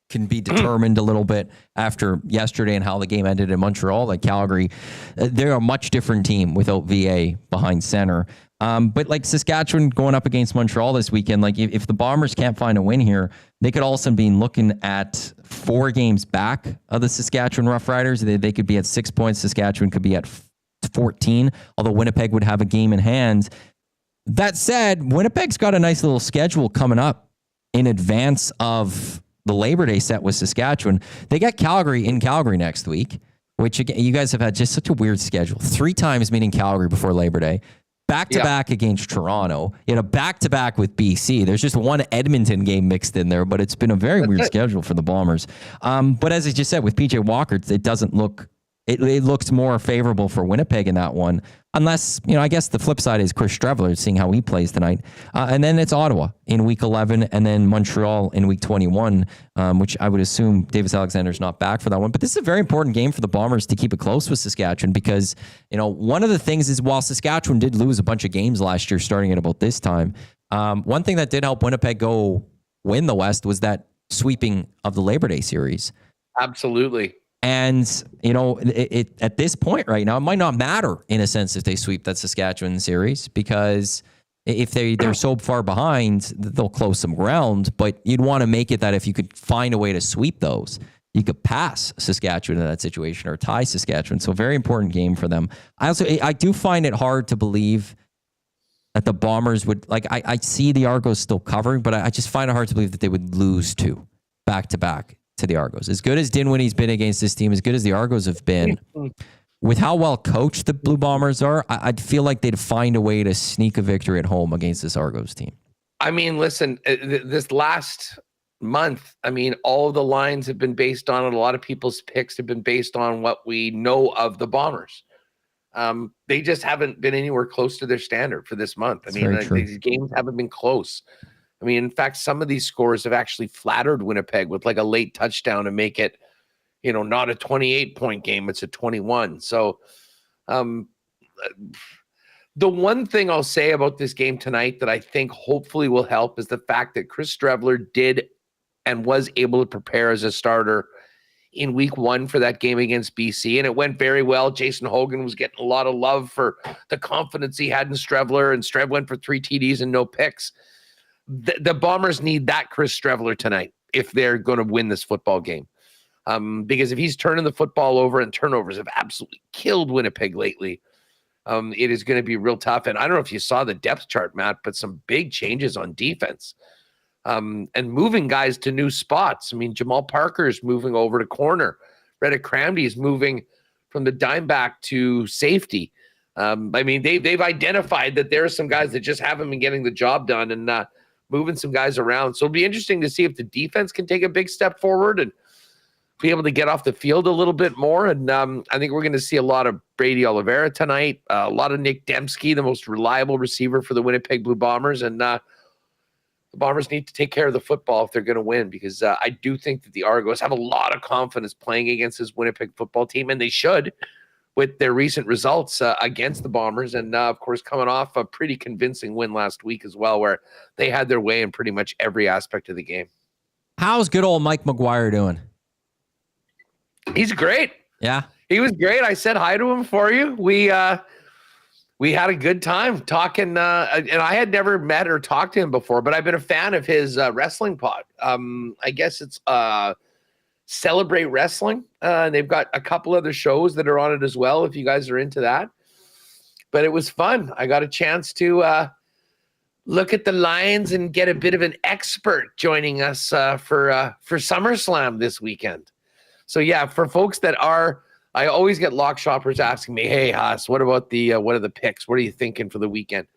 can be determined a little bit after yesterday and how the game ended in Montreal. Like Calgary, they're a much different team without VA behind center. But like Saskatchewan going up against Montreal this weekend, like if the Bombers can't find a win here, they could also be looking at 4 games back of the Saskatchewan Roughriders. They could be at 6 points. Saskatchewan could be at 14, although Winnipeg would have a game in hand. That said, Winnipeg's got a nice little schedule coming up in advance of the Labor Day set with Saskatchewan. They got Calgary in Calgary next week, which again, you guys have had just such a weird schedule. 3 times meeting Calgary before Labor Day. Back-to-back against Toronto. You had a back-to-back with BC. There's just one Edmonton game mixed in there, but it's been a very weird schedule for the Bombers. But as I just said, with PJ Walker, it doesn't look... It looks more favorable for Winnipeg in that one. Unless, I guess the flip side is Chris Strevler, seeing how he plays tonight. And then it's Ottawa in week 11 and then Montreal in week 21, which I would assume Davis Alexander's not back for that one. But this is a very important game for the Bombers to keep it close with Saskatchewan because, one of the things is while Saskatchewan did lose a bunch of games last year starting at about this time, one thing that did help Winnipeg go win the West was that sweeping of the Labor Day series. Absolutely. And, it at this point right now, it might not matter in a sense if they sweep that Saskatchewan series because if they're so far behind, they'll close some ground. But you'd want to make it that if you could find a way to sweep those, you could pass Saskatchewan in that situation or tie Saskatchewan. So very important game for them. I do find it hard to believe that the Bombers would, I see the Argos still covering, but I just find it hard to believe that they would lose 2 back-to-back to the Argos. As good as Dinwiddie's been against this team, as good as the Argos have been, with how well coached the Blue Bombers are, I'd feel like they'd find a way to sneak a victory at home against this Argos team. I mean, listen, this last month, all of the lines have been based on it. A lot of people's picks have been based on what we know of the Bombers. They just haven't been anywhere close to their standard for this month. These games haven't been close. In fact, some of these scores have actually flattered Winnipeg with like a late touchdown to make it, not a 28-point game. It's a 21. So the one thing I'll say about this game tonight that I think hopefully will help is the fact that Chris Strevler did and was able to prepare as a starter in week 1 for that game against BC. And it went very well. Jason Hogan was getting a lot of love for the confidence he had in Strevler, and Strev went for 3 TDs and no picks. The Bombers need that Chris Strevler tonight if they're going to win this football game. Because if he's turning the football over, and turnovers have absolutely killed Winnipeg lately, it is going to be real tough. And I don't know if you saw the depth chart, Matt, but some big changes on defense and moving guys to new spots. Jamal Parker is moving over to corner. Reddick Cramdy is moving from the dime back to safety. They've identified that there are some guys that just haven't been getting the job done and moving some guys around. So it'll be interesting to see if the defense can take a big step forward and be able to get off the field a little bit more. And I think we're going to see a lot of Brady Oliveira tonight, a lot of Nick Dembski, the most reliable receiver for the Winnipeg Blue Bombers. And the Bombers need to take care of the football if they're going to win, because I do think that the Argos have a lot of confidence playing against this Winnipeg football team, and they should, with their recent results against the Bombers. And, of course, coming off a pretty convincing win last week as well, where they had their way in pretty much every aspect of the game. How's good old Mike McGuire doing? He's great. Yeah. He was great. I said hi to him for you. We had a good time talking, and I had never met or talked to him before, but I've been a fan of his wrestling pod. I guess it's Celebrate Wrestling. They've got a couple other shows that are on it as well, if you guys are into that. But it was fun. I got a chance to look at the Lions and get a bit of an expert joining us for SummerSlam this weekend. So yeah, for folks that are, I always get lock shoppers asking me, "Hey Haas, what about what are the picks? What are you thinking for the weekend?"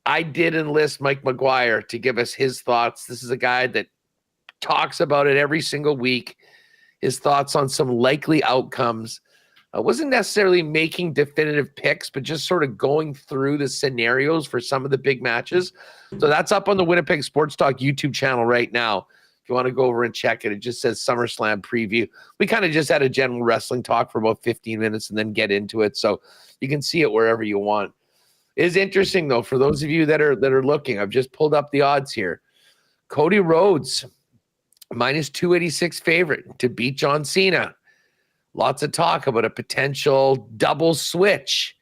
I did enlist Mike McGuire to give us his thoughts. This is a guy that talks about it every single week. His thoughts on some likely outcomes. I wasn't necessarily making definitive picks, but just sort of going through the scenarios for some of the big matches. So that's up on the Winnipeg Sports Talk YouTube channel right now. If you want to go over and check it, it just says SummerSlam preview. We kind of just had a general wrestling talk for about 15 minutes and then get into it. So you can see it wherever you want. It is interesting though, for those of you that are looking, I've just pulled up the odds here. Cody Rhodes, minus 286 favorite to beat John Cena. Lots of talk about a potential double switch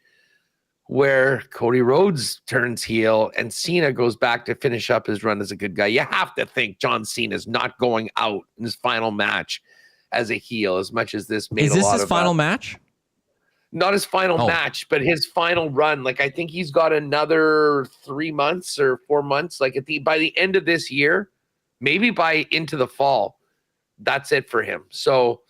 where Cody Rhodes turns heel and Cena goes back to finish up his run as a good guy. You have to think John Cena's not going out in his final match as a heel, as much as this made a lot of... Is this his final match? Not his final match, but his final run. Like, I think he's got another 3 months or 4 months. Like, by the end of this year, maybe by into the fall, that's it for him. So...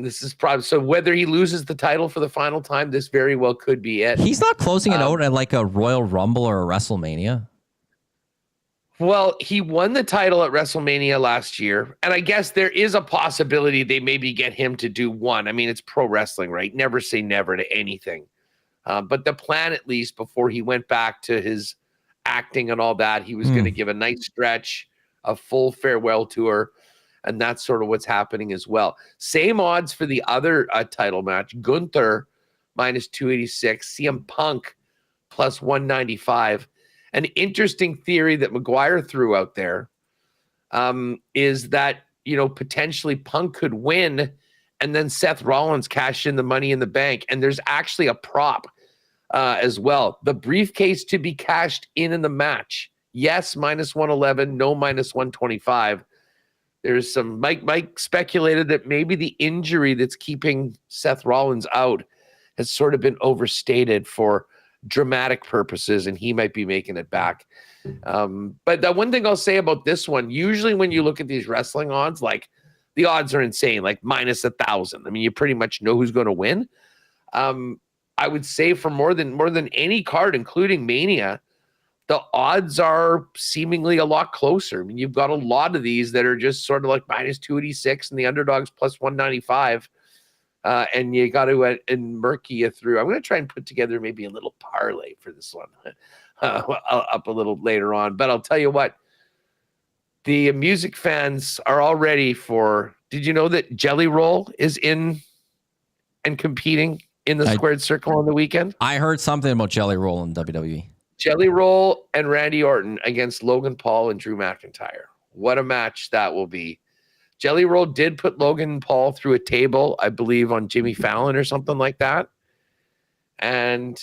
this is probably, so whether he loses the title for the final time, this very well could be it. He's not closing it out at like a Royal Rumble or a WrestleMania. Well, he won the title at WrestleMania last year, and I guess there is a possibility they maybe get him to do one. I mean, it's pro wrestling, right? Never say never to anything. But the plan, at least before he went back to his acting and all that, he was going to give a nice stretch, a full farewell tour. And that's sort of what's happening as well. Same odds for the other title match. Gunther, minus 286. CM Punk, plus 195. An interesting theory that McGuire threw out there is that, potentially Punk could win and then Seth Rollins cash in the Money in the Bank. And there's actually a prop as well. The briefcase to be cashed in the match. Yes, minus 111. No, minus 125. There's some Mike speculated that maybe the injury that's keeping Seth Rollins out has sort of been overstated for dramatic purposes, and he might be making it back. But the one thing I'll say about this one, usually when you look at these wrestling odds, like the odds are insane, like minus 1,000. I mean, you pretty much know who's going to win. I would say for more than any card, including Mania, the odds are seemingly a lot closer. I mean, you've got a lot of these that are just sort of like minus 286 and the underdogs plus 195. And you got to murky you through. I'm going to try and put together maybe a little parlay for this one up a little later on. But I'll tell you what, the music fans are all ready for, did you know that Jelly Roll is in and competing in the squared circle on the weekend? I heard something about Jelly Roll in WWE. Jelly Roll and Randy Orton against Logan Paul and Drew McIntyre. What a match that will be. Jelly Roll did put Logan Paul through a table, I believe, on Jimmy Fallon or something like that. And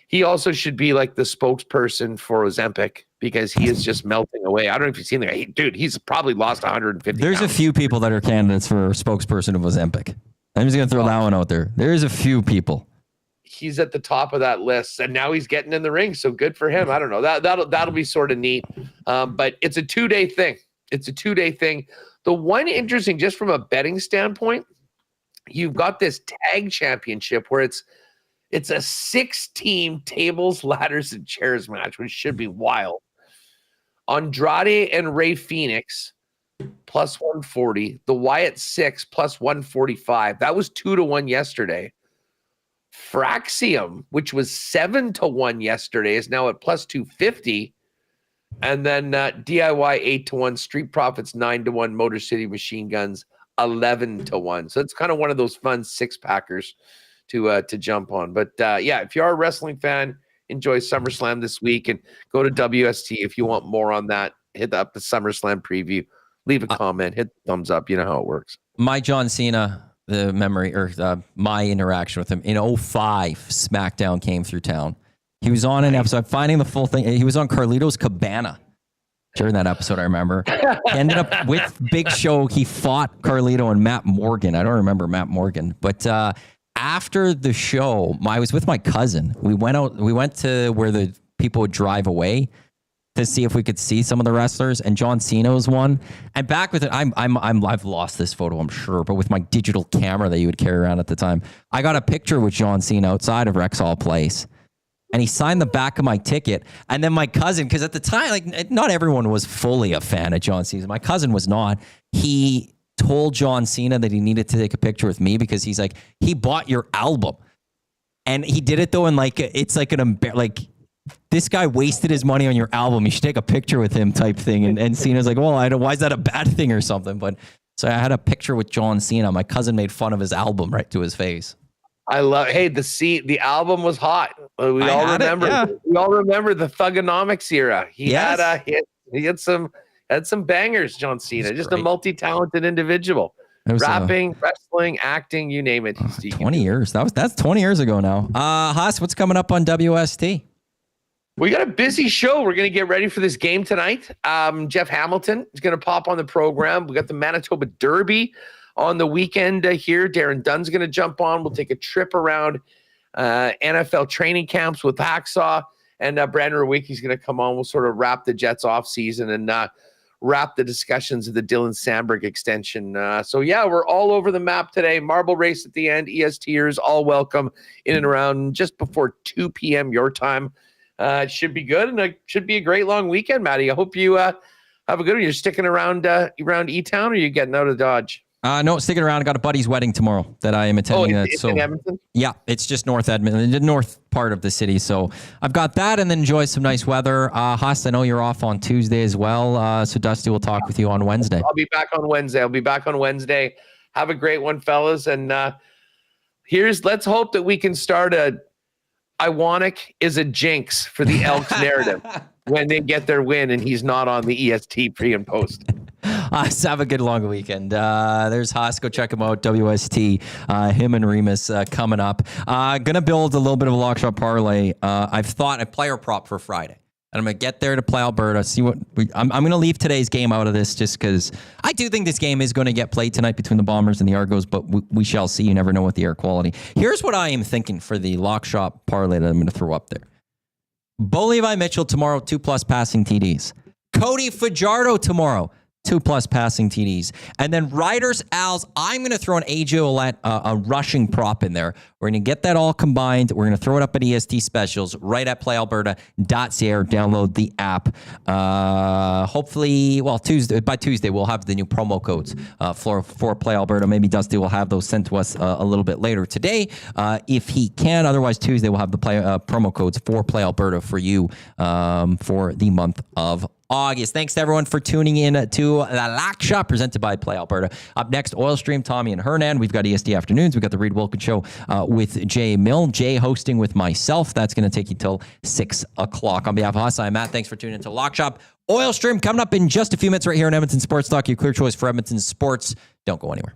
he also should be like the spokesperson for Ozempic because he is just melting away. I don't know if you've seen the guy. Dude, he's probably lost 150 There's pounds. a few people that are candidates for spokesperson of Ozempic. I'm just going to throw that one out there. There's a few people. He's at the top of that list, and now he's getting in the ring. So good for him. I don't know. That'll be sort of neat. But it's a 2-day thing. It's a 2-day thing. The one interesting, just from a betting standpoint, you've got this tag championship where it's a 6-team tables, ladders, and chairs match, which should be wild. Andrade and Rey Fenix plus 140. The Wyatt 6 plus 145. That was 2-1 yesterday. Fraxium, which was 7-1 yesterday, is now at plus 250. And then DIY 8-1, Street Profits 9-1, Motor City Machine Guns 11-1. So it's kind of one of those fun 6-packers to jump on. But yeah, if you are a wrestling fan, enjoy SummerSlam this week and go to WST if you want more on that. Hit up the SummerSlam preview. Leave a comment, hit the thumbs up. You know how it works. My John Cena the memory or my interaction with him. In 2005, SmackDown came through town. He was on an episode, finding the full thing. He was on Carlito's Cabana during that episode, I remember. He ended up with Big Show. He fought Carlito and Matt Morgan. I don't remember Matt Morgan. But after the show, I was with my cousin. We went to where the people would drive away to see if we could see some of the wrestlers, and John Cena was one. And back with it, I've lost this photo, I'm sure, but with my digital camera that you would carry around at the time, I got a picture with John Cena outside of Rexall Place. And he signed the back of my ticket. And then my cousin, because at the time, like, not everyone was fully a fan of John Cena. My cousin was not. He told John Cena that he needed to take a picture with me because he's like, he bought your album. And he did it though, and like, it's like this guy wasted his money on your album. You should take a picture with him type thing. And Cena's like, well, why is that a bad thing or something? But so I had a picture with John Cena. My cousin made fun of his album right to his face. I love. Hey, the album was hot. We all remember the Thugonomics era. He had some bangers. John Cena, just great. A multi-talented individual. Rapping, wrestling, acting, you name it. 20 years. That's 20 years ago now. Haas, what's coming up on WST? We got a busy show. We're going to get ready for this game tonight. Jeff Hamilton is going to pop on the program. We got the Manitoba Derby on the weekend here. Darren Dunn's going to jump on. We'll take a trip around NFL training camps with Hacksaw, and Brandon Rewicki's going to come on. We'll sort of wrap the Jets off season and wrap the discussions of the Dylan Sandberg extension. So yeah, we're all over the map today. Marble race at the end. ESTers all welcome in and around just before 2 p.m. your time. It should be good, and it should be a great long weekend, Matty. I hope you have a good one. You're sticking around E-Town, or are you getting out of Dodge? No, sticking around. I got a buddy's wedding tomorrow that I am attending. It's in Edmonton? Yeah, it's just North Edmonton, the north part of the city. So I've got that, and then enjoy some nice weather. Haas, I know you're off on Tuesday as well. So Dusty will talk with you on Wednesday. I'll be back on Wednesday. Have a great one, fellas. And let's hope that we can start Iwanic is a jinx for the Elks narrative when they get their win and he's not on the EST pre and post. Have a good long weekend. There's Haas. Go check him out. WST. Him and Remus coming up. Gonna build a little bit of a lock shot parlay. I've thought a player prop for Friday. And I'm going to get there to play Alberta, see what I'm going to leave today's game out of this just because I do think this game is going to get played tonight between the Bombers and the Argos, but we shall see. You never know with the air quality. Here's what I am thinking for the lock shop parlay that I'm going to throw up there. Bo Levi Mitchell tomorrow, 2+ passing TDs. Cody Fajardo tomorrow, 2+ passing TDs. And then Riders, Als, I'm going to throw an AJ Ouellette, a rushing prop in there. We're going to get that all combined. We're going to throw it up at EST Specials right at playalberta.ca or download the app. Hopefully, by Tuesday, we'll have the new promo codes for Play Alberta. Maybe Dusty will have those sent to us a little bit later today if he can. Otherwise, Tuesday, we'll have the promo codes for Play Alberta for you for the month of August. Thanks to everyone for tuning in to the Lock Shop presented by Play Alberta. Up next, Oil Stream, Tommy and Hernan. We've got ESD Afternoons. We've got the Reed Wilkins Show with Jay Mill. Jay hosting with myself. That's going to take you till 6 o'clock. On behalf of us, I'm Matt. Thanks for tuning in to Lock Shop. Oil Stream coming up in just a few minutes right here on Edmonton Sports Talk. Your clear choice for Edmonton sports. Don't go anywhere.